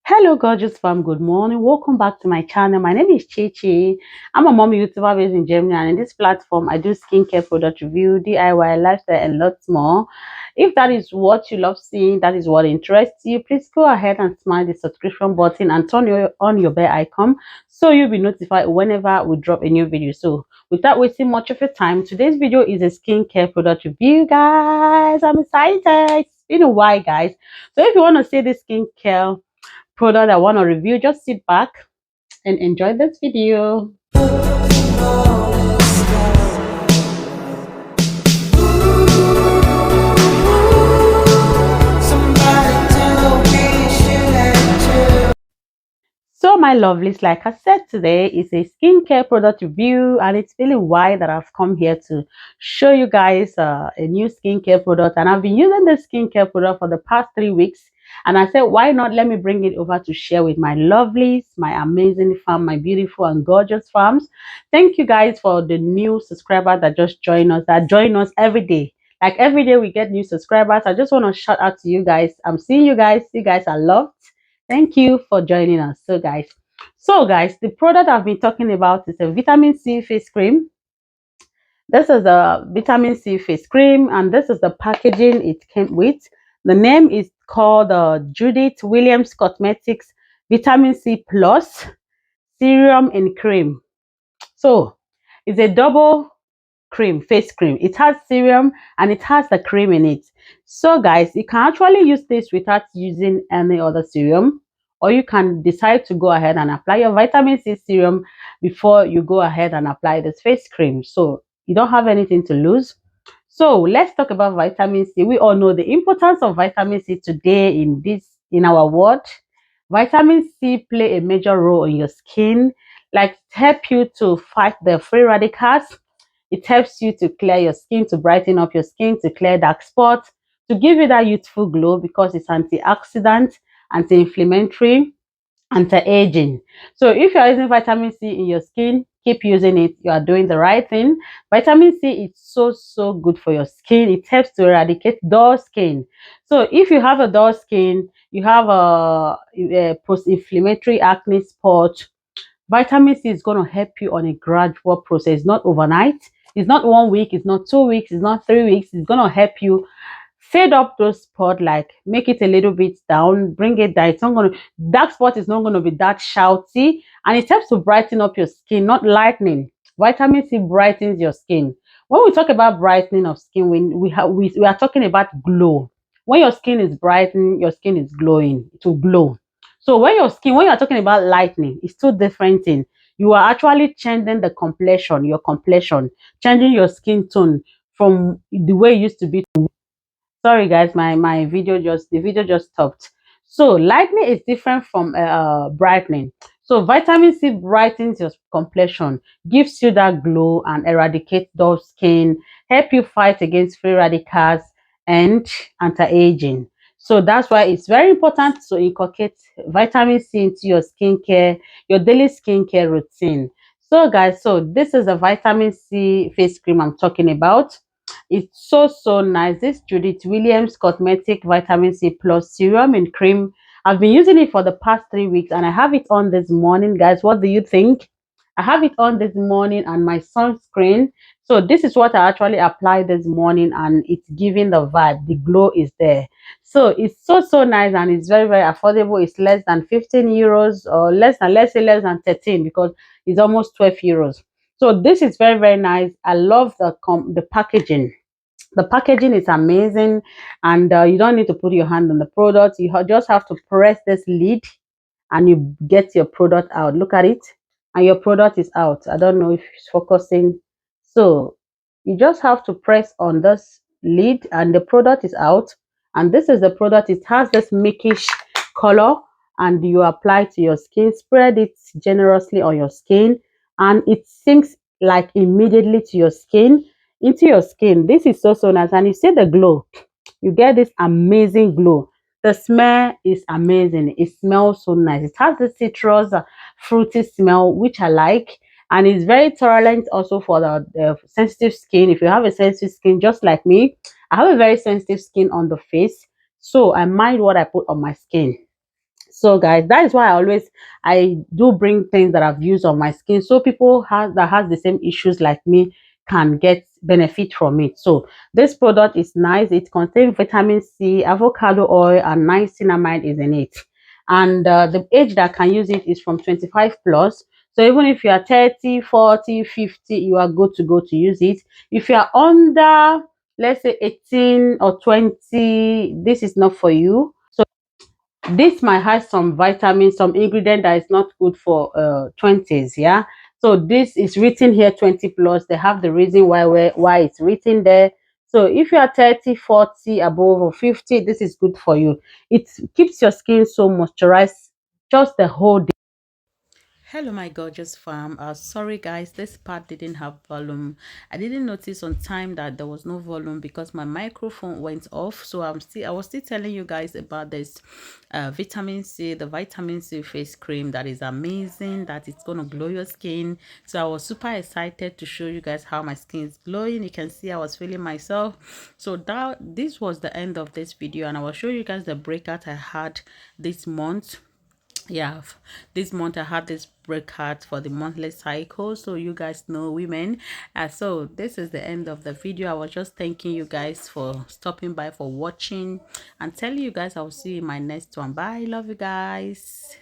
Hello, gorgeous fam. Good morning. Welcome back to my channel. My name is Chichi. I'm a mom YouTuber based in Germany, and in this platform, I do skincare product review, DIY, lifestyle, and lots more. If that is what you love seeing, that is what interests you, please go ahead and smash the subscription button and turn on your bell icon so you'll be notified whenever we drop a new video. So, without wasting much of your time, today's video is a skincare product review, guys. I'm excited. It's been a while, guys. So, if you want to see this skincare product I want to review, just sit back and enjoy this video. So my lovelies, like I said, today is a skincare product review, and it's really why that I've come here to show you guys a new skincare product. And I've been using this skincare product for the past 3 weeks, and I said, why not let me bring it over to share with my lovelies, my amazing fam, my beautiful and gorgeous fams. Thank you guys for the new subscribers that just join us, that join us every day. Like every day we get new subscribers. I just want to shout out to you guys. I'm seeing you guys. You guys are loved. Thank you for joining us. So guys, the product I've been talking about is a vitamin C face cream. This is a vitamin C face cream, and this is the packaging it came with. The name is called Judith Williams Cosmetics Vitamin C Plus Serum and Cream. So it's a double cream, face cream. It has serum and it has the cream in it. So guys, you can actually use this without using any other serum, or you can decide to go ahead and apply your vitamin C serum before you go ahead and apply this face cream. So you don't have anything to lose. So let's talk about vitamin C. We all know the importance of vitamin C today in our world. Vitamin C play a major role in your skin, like help you to fight the free radicals. It helps you to clear your skin, to brighten up your skin, to clear dark spots, to give you that youthful glow because it's antioxidant, anti-inflammatory, anti-aging. So if you're using vitamin C in your skin, keep using it. You are doing the right thing. Vitamin C is so good for your skin. It helps to eradicate dull skin. So if you have a dull skin, you have a post-inflammatory acne spot, vitamin C is going to help you on a gradual process, not overnight. It's not 1 week, it's not 2 weeks, it's not 3 weeks. It's going to help you fade up those spots, like make it a little bit down, bring it down. It's not going to, dark spot is not going to be that shouty, and it helps to brighten up your skin, not lightening. Vitamin C brightens your skin. When we talk about brightening of skin, we are talking about glow. When your skin is brightening, your skin is glowing, to glow. So when you're talking about lightening, it's two different things. You are actually changing the complexion, your complexion, changing your skin tone from the way it used to be. Sorry guys, my video just stopped. So lightening is different from brightening. So vitamin C brightens your complexion, gives you that glow and eradicates dull skin, help you fight against free radicals and anti-aging. So that's why it's very important to inculcate vitamin C into your skincare, your daily skincare routine. So guys, so this is a vitamin C face cream I'm talking about. It's so nice. This Judith Williams Cosmetic Vitamin C Plus Serum and Cream. I've been using it for the past 3 weeks, and I have it on this morning, guys. What do you think? I have it on this morning and my sunscreen. So this is what I actually applied this morning, and it's giving the vibe. The glow is there. So it's so nice, and it's very affordable. It's less than 15 euros, or less than, let's say less than 13, because it's almost 12 euros. So this is very nice. I love the packaging. The packaging is amazing, and you don't need to put your hand on the product. You just have to press this lid and you get your product out. Look at it, and your product is out. I don't know if it's focusing. So you just have to press on this lid and the product is out. And this is the product. It has this milkish color, and you apply to your skin. Spread it generously on your skin, and it sinks like immediately to your skin, into your skin. This is so nice, and you see the glow. You get this amazing glow. The smell is amazing. It smells so nice. It has the citrus fruity smell, which I like, and it's very tolerant also for the sensitive skin. If you have a sensitive skin just like me, I have a very sensitive skin on the face, so I mind what I put on my skin. So guys, that is why I do bring things that I've used on my skin, so people that has the same issues like me can get benefit from it. So this product is nice. It contains vitamin C, avocado oil, and niacinamide is in it. And the age that can use it is from 25 plus. So even if you are 30, 40, 50, you are good to go to use it. If you are under, let's say 18 or 20, this is not for you. So this might have some vitamins, some ingredient that is not good for 20s. Yeah, so this is written here 20 plus. They have the reason why it's written there. So if you are 30, 40 above, or 50, this is good for you. It keeps your skin so moisturized just the whole day. Hello my gorgeous fam. Sorry guys, this part didn't have volume. I didn't notice on time that there was no volume because my microphone went off. So I was still telling you guys about this vitamin C, the vitamin C face cream that is amazing, that it's gonna glow your skin. So I was super excited to show you guys how my skin is glowing. You can see I was feeling myself. So this was the end of this video, and I will show you guys the breakout I had this month. Yeah, this month I had this breakout for the monthly cycle, so you guys know women. So this is the end of the video. I was just thanking you guys for stopping by, for watching, and telling you guys I'll see you in my next one. Bye, love you guys.